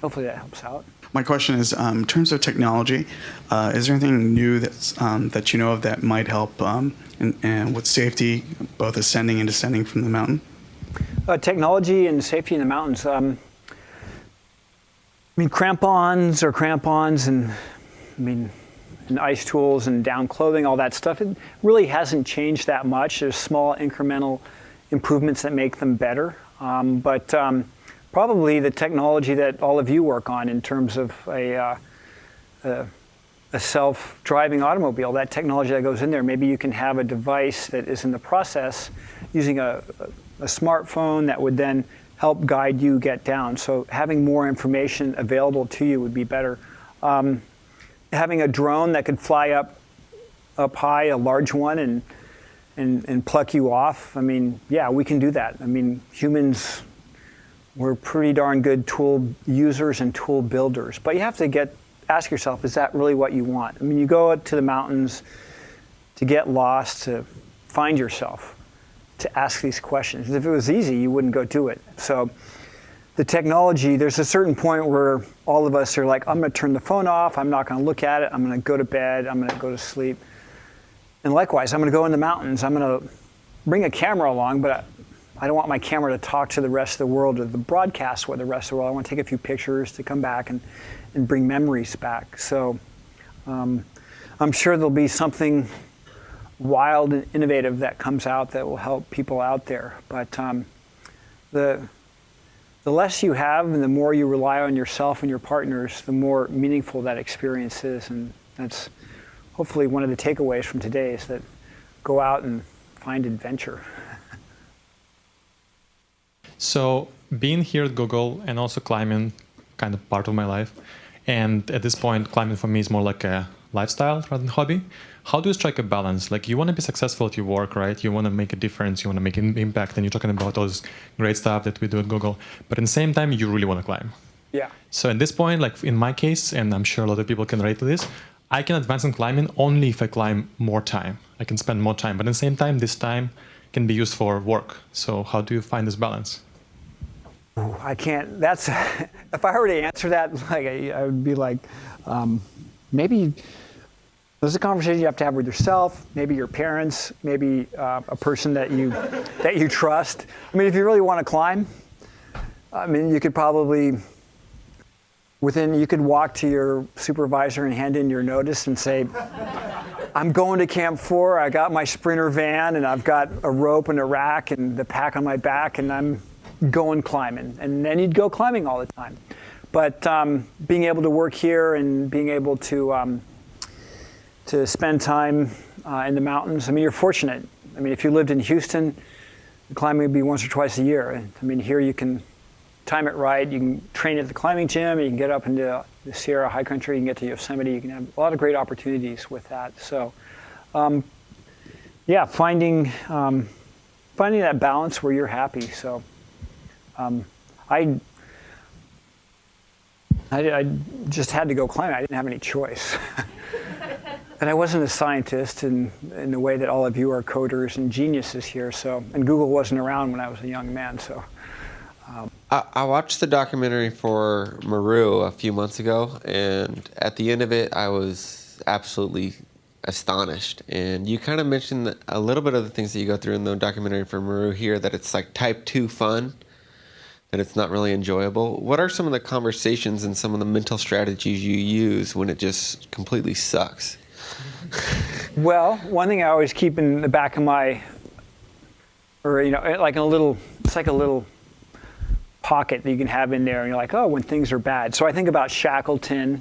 Hopefully that helps out. My question is, in terms of technology, is there anything new that's, that you know of that might help and with safety, both ascending and descending from the mountain? Technology and safety in the mountains. I mean, crampons, and and ice tools and down clothing, all that stuff, it really hasn't changed that much. There's small incremental improvements that make them better. But probably the technology that all of you work on in terms of a self-driving automobile, that technology that goes in there, maybe you can have a device that is in the process using a smartphone that would then help guide you get down. So having more information available to you would be better. Having a drone that could fly up high, a large one, and pluck you off. I mean, yeah, we can do that. I mean, humans, we're pretty darn good tool users and tool builders. But you have to ask yourself, is that really what you want? I mean, you go out to the mountains to get lost, to find yourself, to ask these questions. If it was easy, you wouldn't go do it. So the technology, there's a certain point where all of us are like, I'm going to turn the phone off. I'm not going to look at it. I'm going to go to bed. I'm going to go to sleep. And likewise, I'm going to go in the mountains. I'm going to bring a camera along, but I don't want my camera to talk to the rest of the world or the broadcast with the rest of the world. I want to take a few pictures to come back and bring memories back. So I'm sure there'll be something wild and innovative that comes out that will help people out there. But the less you have and the more you rely on yourself and your partners, the more meaningful that experience is. And that's hopefully one of the takeaways from today, is that go out and find adventure. So being here at Google and also climbing, kind of part of my life. And at this point, climbing for me is more like a lifestyle rather than hobby. How do you strike a balance? Like, you want to be successful at your work, right? You want to make a difference. You want to make an impact. And you're talking about all this great stuff that we do at Google. But at the same time, you really want to climb. Yeah. So at this point, like in my case, and I'm sure a lot of people can relate to this, I can advance in climbing only if I climb more time. I can spend more time. But at the same time, this time can be used for work. So how do you find this balance? I can't. That's if I were to answer that, like I would be like, maybe there's a conversation you have to have with yourself, maybe your parents, maybe a person that you trust. I mean, if you really want to climb, I mean, you could probably you could walk to your supervisor and hand in your notice and say, I'm going to Camp 4. I got my Sprinter van and I've got a rope and a rack and the pack on my back, and I'm going climbing. And then you'd go climbing all the time. But being able to work here and being able to spend time in the mountains, I mean, you're fortunate. I mean, if you lived in Houston, the climbing would be once or twice a year. And I mean, here you can time it right. You can train at the climbing gym. You can get up into the Sierra high country. You can get to Yosemite. You can have a lot of great opportunities with that. So, yeah, finding that balance where you're happy. So, I just had to go climbing. I didn't have any choice. And I wasn't a scientist in the way that all of you are coders and geniuses here. So, and Google wasn't around when I was a young man. So, I watched the documentary for Meru a few months ago, and at the end of it, I was absolutely astonished. And you kind of mentioned a little bit of the things that you go through in the documentary for Meru here, that it's like type 2 fun, that it's not really enjoyable. What are some of the conversations and some of the mental strategies you use when it just completely sucks? Well, one thing I always keep in the back of my, or like it's like a little pocket that you can have in there, and you're like, oh, when things are bad. So I think about Shackleton,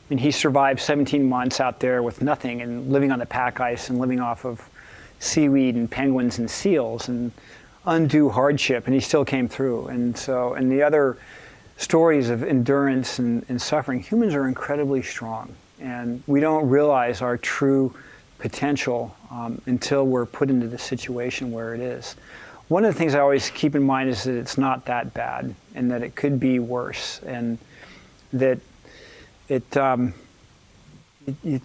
and he survived 17 months out there with nothing and living on the pack ice and living off of seaweed and penguins and seals and undue hardship, and he still came through. And so, and the other stories of endurance and suffering, humans are incredibly strong, and we don't realize our true potential until we're put into the situation where it is. One of the things I always keep in mind is that it's not that bad, and that it could be worse, and that you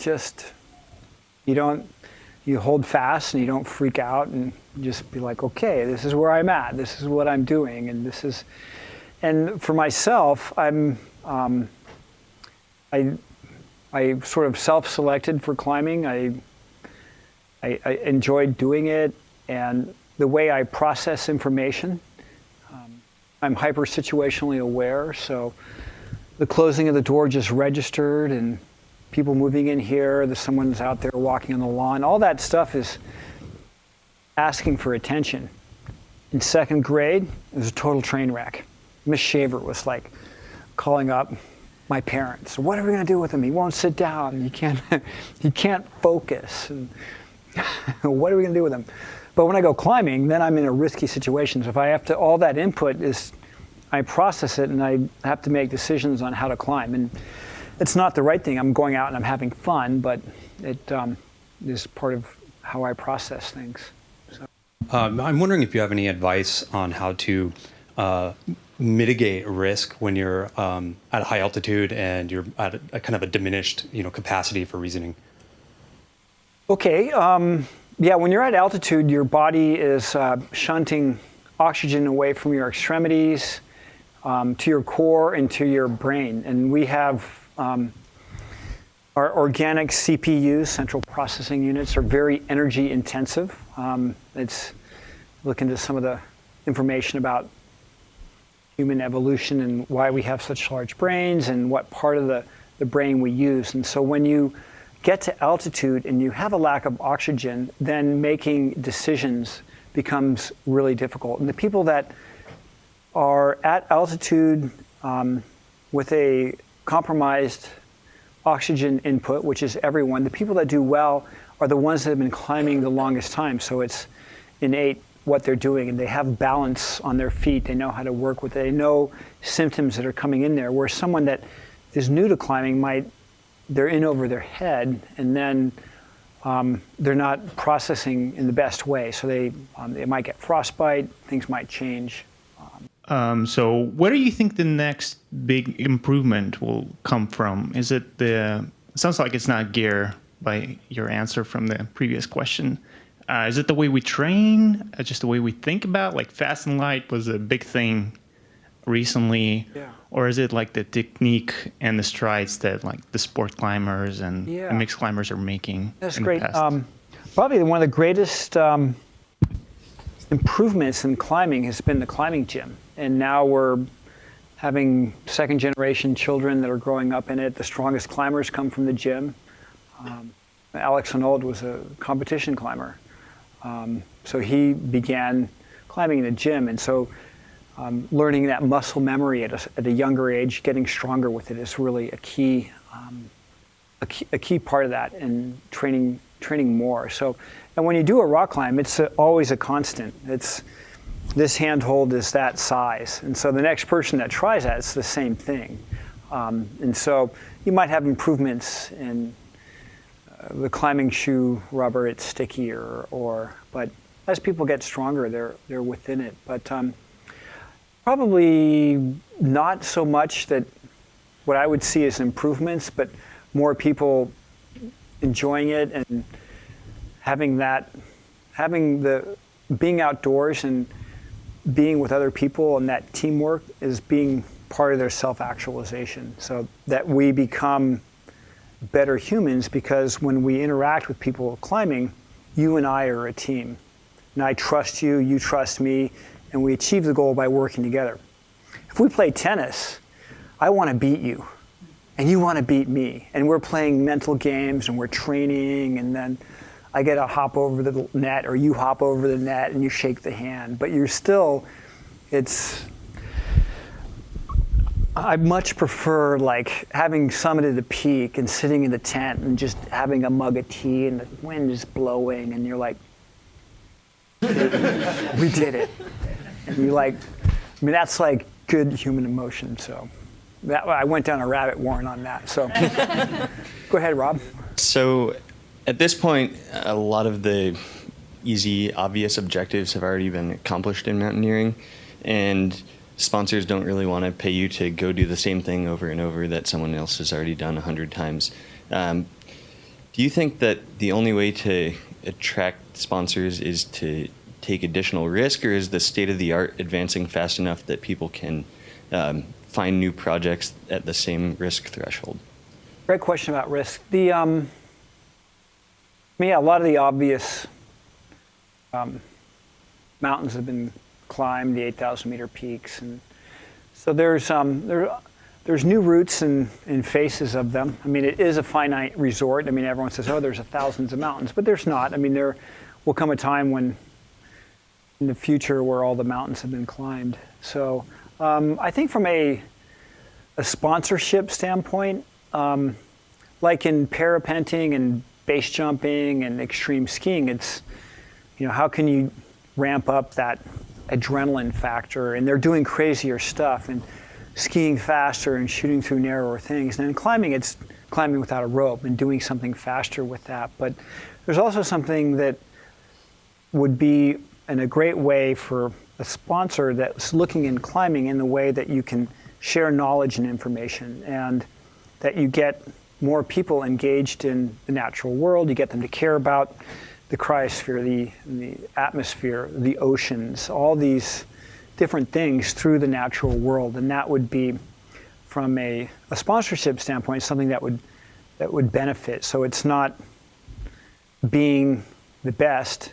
you hold fast and you don't freak out, and just be like, okay, this is where I'm at. This is what I'm doing, and this is. And for myself, I sort of self-selected for climbing. I enjoyed doing it, and the way I process information. I'm hyper situationally aware, so the closing of the door just registered, and people moving in here, there's someone's out there walking on the lawn. All that stuff is asking for attention. In second grade, it was a total train wreck. Miss Shaver was like calling up my parents. What are we going to do with him? He won't sit down. He can't focus. And what are we going to do with him? But when I go climbing, then I'm in a risky situation. So if I have to, all that input is, I process it and I have to make decisions on how to climb. And it's not the right thing. I'm going out and I'm having fun, but it is part of how I process things. So. I'm wondering if you have any advice on how to mitigate risk when you're at a high altitude and you're at a kind of a diminished, capacity for reasoning. Okay. Yeah, when you're at altitude, your body is shunting oxygen away from your extremities to your core and to your brain. And we have our organic CPUs, central processing units, are very energy intensive. It's look into some of the information about human evolution and why we have such large brains and what part of the brain we use. And so when you get to altitude and you have a lack of oxygen, then making decisions becomes really difficult. And the people that are at altitude with a compromised oxygen input, which is everyone, the people that do well are the ones that have been climbing the longest time. So it's innate what they're doing, and they have balance on their feet. They know how to work with it. They know symptoms that are coming in there, where someone that is new to climbing they're in over their head, and then they're not processing in the best way. So they might get frostbite, things might change. So where do you think the next big improvement will come from? Is it it sounds like it's not gear by your answer from the previous question. Is it the way we train? Just the way we think about, like fast and light was a big thing recently. Yeah. Or is it like the technique and the strides that like the sport climbers and the mixed climbers are making? That's great. Probably one of the greatest improvements in climbing has been the climbing gym. And now we're having second generation children that are growing up in it. The strongest climbers come from the gym. Alex Honnold was a competition climber. So he began climbing in the gym. And so learning that muscle memory at a younger age, getting stronger with it is really a key part of that, and training more. So, and when you do a rock climb, it's always a constant. It's this handhold is that size, and so the next person that tries that, it's the same thing. And so you might have improvements in the climbing shoe rubber; it's stickier, but as people get stronger, they're within it. But probably not so much that what I would see as improvements, but more people enjoying it and being outdoors and being with other people, and that teamwork is being part of their self-actualization, so that we become better humans, because when we interact with people climbing, you and I are a team. And I trust you, you trust me, and we achieve the goal by working together. If we play tennis, I want to beat you, and you want to beat me, and we're playing mental games, and we're training, and then I get to hop over the net, or you hop over the net, and you shake the hand. But I much prefer like having summited the peak and sitting in the tent and just having a mug of tea and the wind is blowing, and you're like, we did it. And that's like good human emotion. So I went down a rabbit warren on that. So go ahead, Rob. So at this point, a lot of the easy, obvious objectives have already been accomplished in mountaineering, and sponsors don't really want to pay you to go do the same thing over and over that someone else has already done 100 times. Do you think that the only way to attract sponsors is to take additional risk, or is the state of the art advancing fast enough that people can find new projects at the same risk threshold? Great question about risk. A lot of the obvious mountains have been climbed, the 8,000 meter peaks, and so there's new routes and faces of them. I mean, it is a finite resort. I mean, everyone says, oh, there's thousands of mountains, but there's not. I mean, there will come a time when in the future where all the mountains have been climbed. So I think from a sponsorship standpoint, like in parapenting and base jumping and extreme skiing, it's, how can you ramp up that adrenaline factor? And they're doing crazier stuff and skiing faster and shooting through narrower things. And in climbing, it's climbing without a rope and doing something faster with that. But there's also something that would be in a great way for a sponsor that's looking in climbing in the way that you can share knowledge and information, and that you get more people engaged in the natural world. You get them to care about the cryosphere, the atmosphere, the oceans, all these different things through the natural world. And that would be, from a sponsorship standpoint, something that would benefit. So it's not being the best.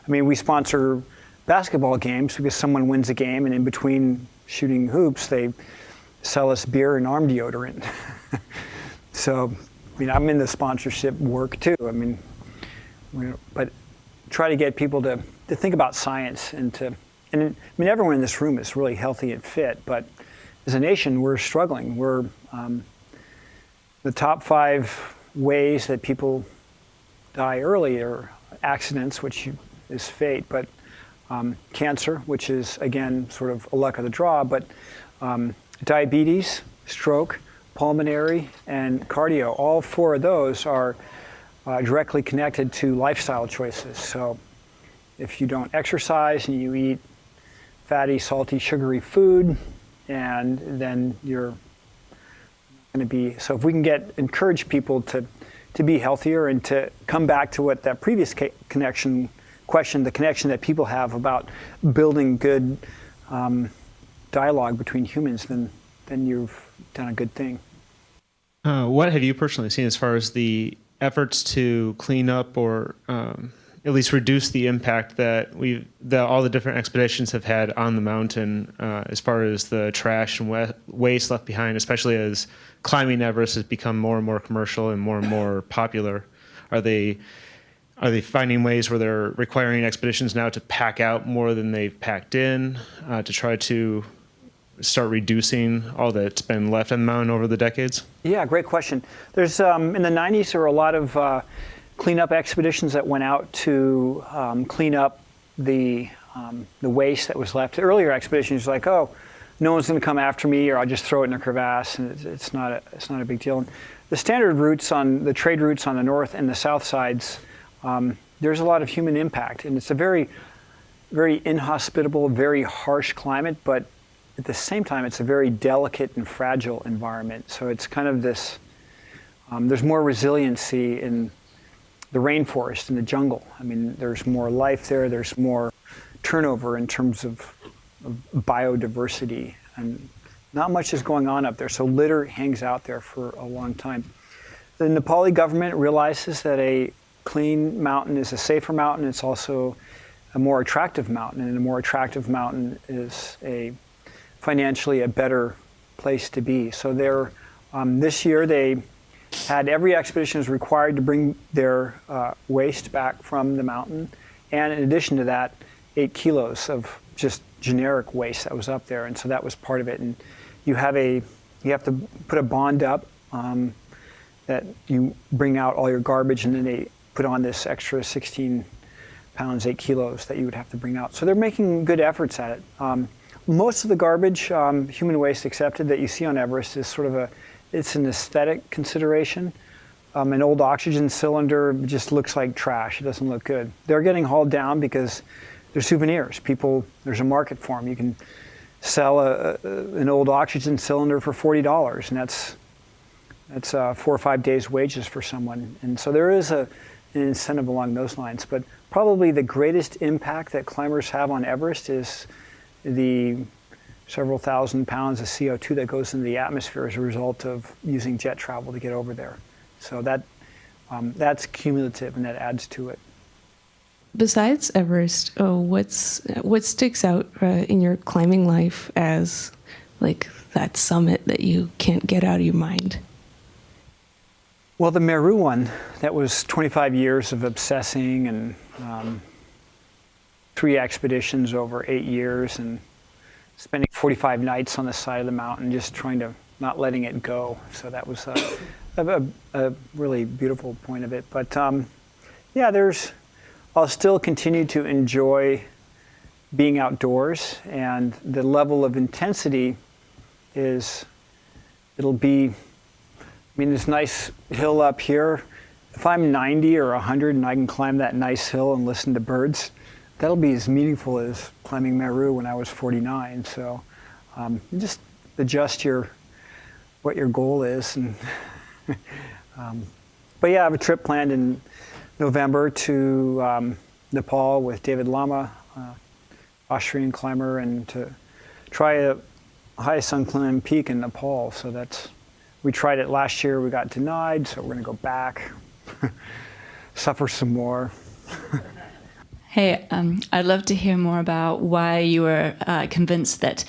We sponsor basketball games because someone wins a game, and in between shooting hoops, they sell us beer and arm deodorant. So, I'm in the sponsorship work too. But try to get people to think about science and everyone in this room is really healthy and fit, but as a nation, we're struggling. We're the top 5 ways that people die early are accidents, which is fate, but cancer, which is, again, sort of a luck of the draw, but diabetes, stroke, pulmonary, and cardio. All 4 of those are directly connected to lifestyle choices. So if you don't exercise and you eat fatty, salty, sugary food, and then you're going to be, so if we can encourage people to be healthier and to come back to what that previous the connection that people have about building good dialogue between humans, then you've done a good thing. What have you personally seen as far as the efforts to clean up or at least reduce the impact that all the different expeditions have had on the mountain, as far as the trash and waste left behind, especially as climbing Everest has become more and more commercial and more popular? Are they finding ways where they're requiring expeditions now to pack out more than they've packed in, to try to start reducing all that's been left on the mountain over the decades? Yeah, great question. There's in the 90s there were a lot of cleanup expeditions that went out to clean up the waste that was left. Earlier expeditions like, oh, no one's going to come after me, or I'll just throw it in a crevasse, and it's not a big deal. And the standard routes the trade routes on the north and the south sides, there's a lot of human impact, and it's a very, very inhospitable, very harsh climate, but at the same time, it's a very delicate and fragile environment. So it's kind of this, there's more resiliency in the rainforest and the jungle. There's more life there, there's more turnover in terms of biodiversity, and not much is going on up there. So litter hangs out there for a long time. The Nepali government realizes that a clean mountain is a safer mountain. It's also a more attractive mountain, and a more attractive mountain is financially a better place to be. So this year they had every expedition was required to bring their waste back from the mountain, and in addition to that, 8 kilos of just generic waste that was up there, and so that was part of it. And you have to put a bond up that you bring out all your garbage, and then they put on this extra 16 pounds, 8 kilos that you would have to bring out. So they're making good efforts at it. Most of the garbage, human waste accepted, that you see on Everest is sort of it's an aesthetic consideration. An old oxygen cylinder just looks like trash. It doesn't look good. They're getting hauled down because they're souvenirs. There's a market for them. You can sell an old oxygen cylinder for $40, and that's 4 or 5 days' wages for someone. And so there is an incentive along those lines. But probably the greatest impact that climbers have on Everest is the several thousand pounds of CO2 that goes into the atmosphere as a result of using jet travel to get over there. So that's cumulative, and that adds to it. Besides Everest, what sticks out in your climbing life as like that summit that you can't get out of your mind? Well, the Meru one, that was 25 years of obsessing and 3 expeditions over 8 years and spending 45 nights on the side of the mountain just trying to not letting it go. So that was a really beautiful point of it. But yeah, I'll still continue to enjoy being outdoors, and the level of intensity it'll be, this nice hill up here, if I'm 90 or 100 and I can climb that nice hill and listen to birds, that'll be as meaningful as climbing Meru when I was 49. So just adjust what your goal is. And but yeah, I have a trip planned in November to Nepal with David Lama, Austrian climber, and to try a highest unclimbed peak in Nepal. So we tried it last year, we got denied, so we're gonna go back, suffer some more. Hey, I'd love to hear more about why you were convinced that,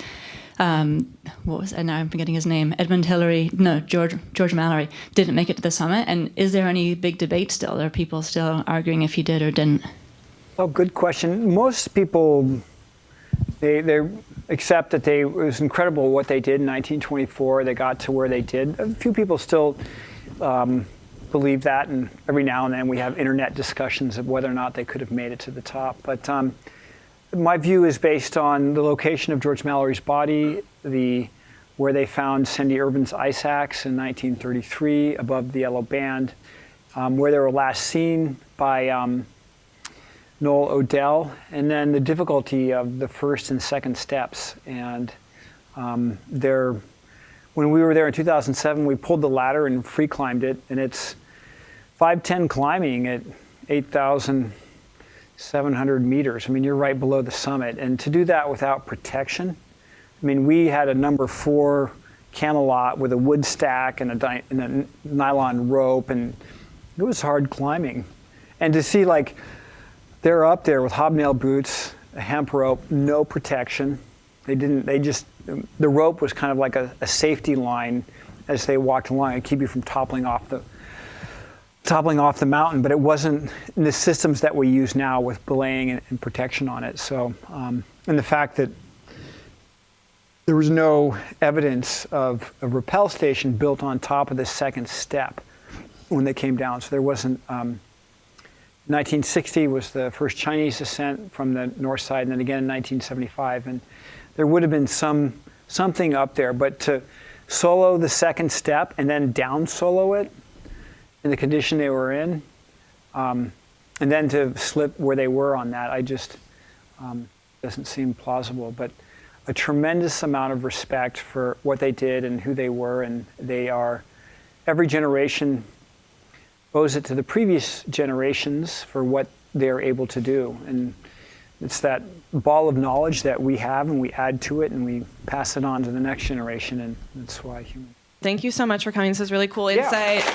now I'm forgetting his name, George Mallory didn't make it to the summit, and is there any big debate still? Are people still arguing if he did or didn't? Oh, good question. Most people, they accept that it was incredible what they did in 1924. They got to where they did. A few people still believe that, and every now and then we have internet discussions of whether or not they could have made it to the top. But my view is based on the location of George Mallory's body, where they found Cindy Irvin's ice axe in 1933 above the yellow band, where they were last seen by Noel Odell, and then the difficulty of the first and second steps. And when we were there in 2007, we pulled the ladder and free climbed it, and it's 510 climbing at 8,700 meters. You're right below the summit, and to do that without protection. We had a number 4 canalot with a wood stack and a nylon rope, and it was hard climbing. And to see they're up there with hobnail boots, a hemp rope, no protection. The rope was kind of like a safety line as they walked along and keep you from toppling off the mountain, but it wasn't in the systems that we use now with belaying and protection on it. So, and the fact that there was no evidence of a rappel station built on top of the second step when they came down. So there wasn't, 1960 was the first Chinese ascent from the north side, and then again in 1975. And there would have been something up there, but to solo the second step and then down solo it in the condition they were in, and then to slip where they were on that, doesn't seem plausible. But a tremendous amount of respect for what they did and who they were, and every generation owes it to the previous generations for what they're able to do. And it's that ball of knowledge that we have, and we add to it, and we pass it on to the next generation, and that's why human. Thank you so much for coming. This is really cool insight.